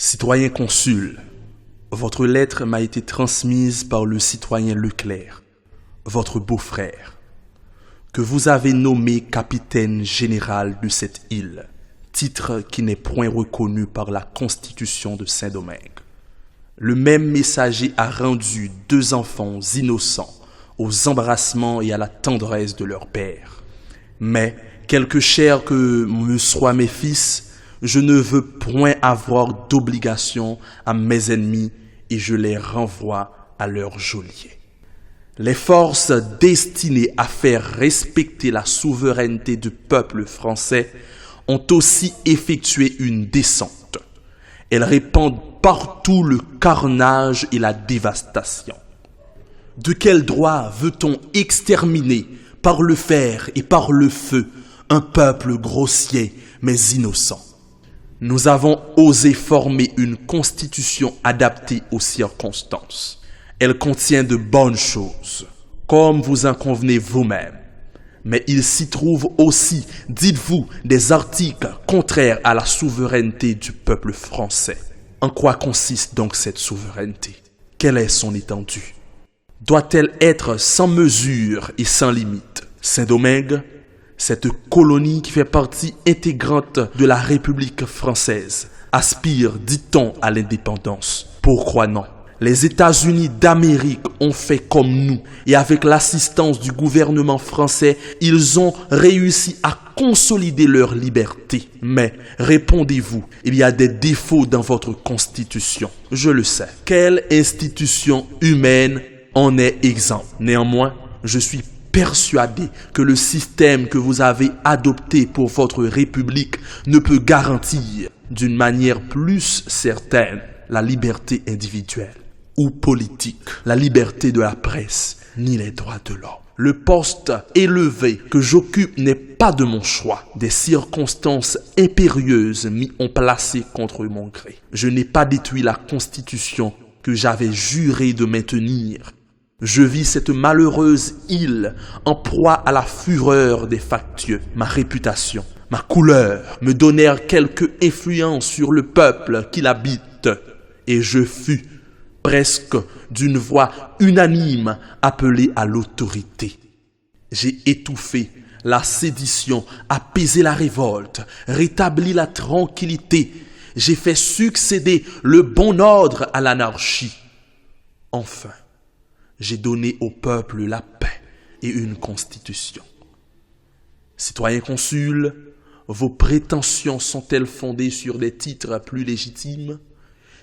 Citoyen consul, votre lettre m'a été transmise par le citoyen Leclerc, votre beau-frère, que vous avez nommé capitaine général de cette île, titre qui n'est point reconnu par la Constitution de Saint-Domingue. Le même messager a rendu 2 enfants innocents aux embrassements et à la tendresse de leur père. Mais, quelque cher que me soient mes fils, je ne veux point avoir d'obligation à mes ennemis et je les renvoie à leur geôlier. Les forces destinées à faire respecter la souveraineté du peuple français ont aussi effectué une descente. Elles répandent partout le carnage et la dévastation. De quel droit veut-on exterminer par le fer et par le feu un peuple grossier mais innocent? Nous avons osé former une constitution adaptée aux circonstances. Elle contient de bonnes choses, comme vous en convenez vous-même. Mais il s'y trouve aussi, dites-vous, des articles contraires à la souveraineté du peuple français. En quoi consiste donc cette souveraineté? Quelle est son étendue? Doit-elle être sans mesure et sans limite? Saint-Domingue, cette colonie qui fait partie intégrante de la République française, aspire, dit-on, à l'indépendance. Pourquoi non? Les États-Unis d'Amérique ont fait comme nous et avec l'assistance du gouvernement français, ils ont réussi à consolider leur liberté. Mais, répondez-vous, il y a des défauts dans votre constitution. Je le sais. Quelle institution humaine en est exempte? Néanmoins, je suis persuadé que le système que vous avez adopté pour votre République ne peut garantir d'une manière plus certaine la liberté individuelle ou politique, la liberté de la presse, ni les droits de l'homme. Le poste élevé que j'occupe n'est pas de mon choix. Des circonstances impérieuses m'y ont placé contre mon gré. Je n'ai pas détruit la Constitution que j'avais juré de maintenir. Je vis cette malheureuse île en proie à la fureur des factieux. Ma réputation, ma couleur me donnèrent quelque influence sur le peuple qui l'habite et je fus presque d'une voix unanime appelé à l'autorité. J'ai étouffé la sédition, apaisé la révolte, rétabli la tranquillité. J'ai fait succéder le bon ordre à l'anarchie. Enfin, j'ai donné au peuple la paix et une constitution. Citoyen consul, vos prétentions sont-elles fondées sur des titres plus légitimes?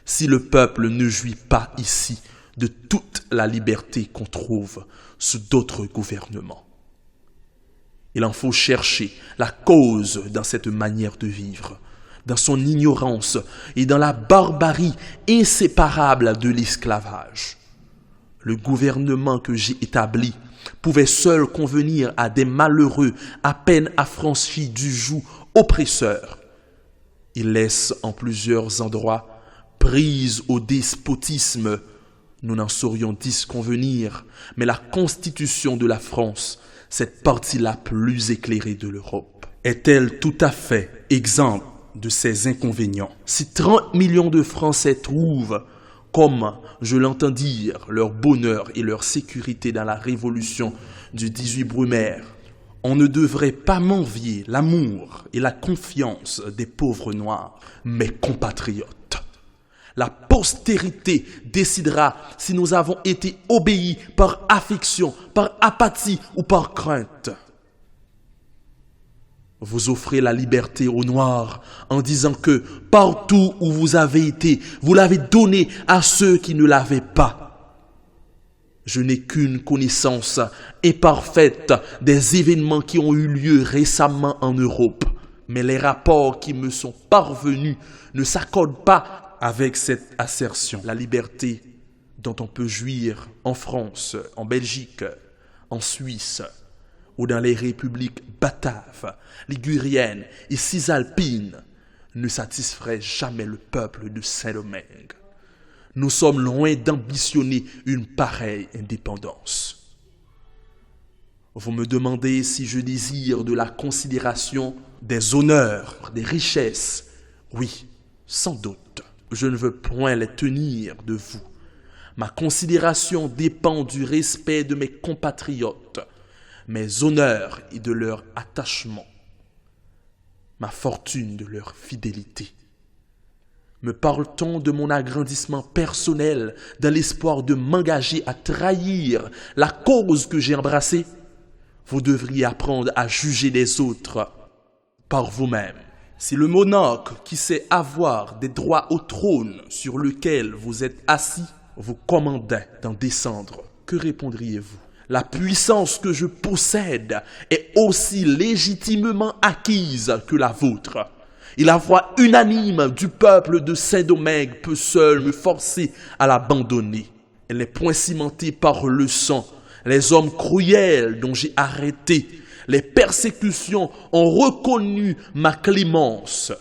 Si le peuple ne jouit pas ici de toute la liberté qu'on trouve sous d'autres gouvernements, il en faut chercher la cause dans cette manière de vivre, dans son ignorance et dans la barbarie inséparable de l'esclavage. Le gouvernement que j'ai établi pouvait seul convenir à des malheureux à peine affranchis du joug oppresseur. Il laisse en plusieurs endroits prise au despotisme. Nous n'en saurions disconvenir, mais la Constitution de la France, cette partie la plus éclairée de l'Europe, est-elle tout à fait exempte de ces inconvénients? Si 30 millions de Français trouvent, comme je l'entends dire, leur bonheur et leur sécurité dans la révolution du 18 Brumaire, on ne devrait pas m'envier l'amour et la confiance des pauvres noirs, mes compatriotes. La postérité décidera si nous avons été obéis par affection, par apathie ou par crainte. Vous offrez la liberté aux Noirs en disant que partout où vous avez été, vous l'avez donné à ceux qui ne l'avaient pas. Je n'ai qu'une connaissance imparfaite des événements qui ont eu lieu récemment en Europe, mais les rapports qui me sont parvenus ne s'accordent pas avec cette assertion. La liberté dont on peut jouir en France, en Belgique, en Suisse, ou dans les républiques bataves, liguriennes et cisalpines, ne satisferait jamais le peuple de Saint-Domingue. Nous sommes loin d'ambitionner une pareille indépendance. Vous me demandez si je désire de la considération, des honneurs, des richesses. Oui, sans doute. Je ne veux point les tenir de vous. Ma considération dépend du respect de mes compatriotes, mes honneurs et de leur attachement, ma fortune de leur fidélité. Me parle-t-on de mon agrandissement personnel dans l'espoir de m'engager à trahir la cause que j'ai embrassée? Vous devriez apprendre à juger les autres par vous-même. Si le monarque qui sait avoir des droits au trône sur lequel vous êtes assis vous commandait d'en descendre, que répondriez-vous? La puissance que je possède est aussi légitimement acquise que la vôtre. Et la voix unanime du peuple de Saint-Domingue peut seule me forcer à l'abandonner. Elle n'est point cimentée par le sang. Les hommes cruels dont j'ai arrêté les persécutions ont reconnu ma clémence.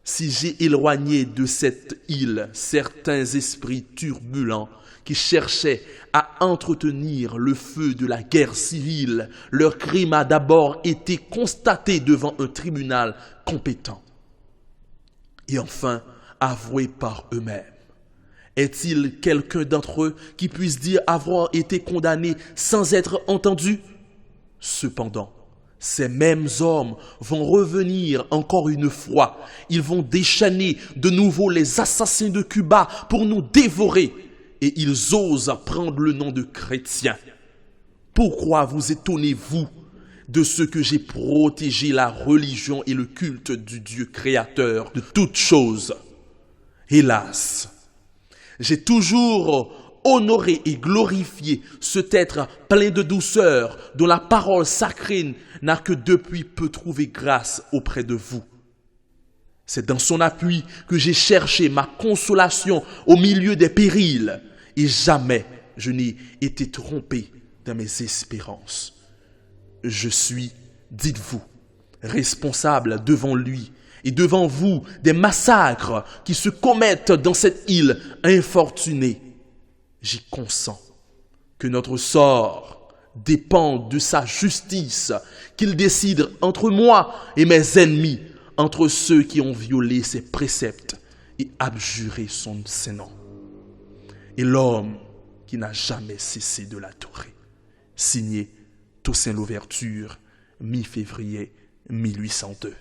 Si j'ai éloigné de cette île certains esprits turbulents qui cherchaient à entretenir le feu de la guerre civile, leur crime a d'abord été constaté devant un tribunal compétent et enfin avoué par eux-mêmes. Est-il quelqu'un d'entre eux qui puisse dire avoir été condamné sans être entendu? Cependant, ces mêmes hommes vont revenir encore une fois. Ils vont déchaîner de nouveau les assassins de Cuba pour nous dévorer. Et ils osent prendre le nom de chrétiens. Pourquoi vous étonnez-vous de ce que j'ai protégé la religion et le culte du Dieu créateur de toutes choses? Hélas, j'ai toujours honoré et glorifié cet être plein de douceur dont la parole sacrée n'a que depuis peu trouvé grâce auprès de vous. C'est dans son appui que j'ai cherché ma consolation au milieu des périls et jamais je n'ai été trompé dans mes espérances. Je suis, dites-vous, responsable devant lui et devant vous des massacres qui se commettent dans cette île infortunée. J'y consens que notre sort dépend de sa justice, qu'il décide entre moi et mes ennemis, entre ceux qui ont violé ses préceptes et abjuré son nom, et l'homme qui n'a jamais cessé de l'adorer. Signé Toussaint Louverture, mi-février 1802.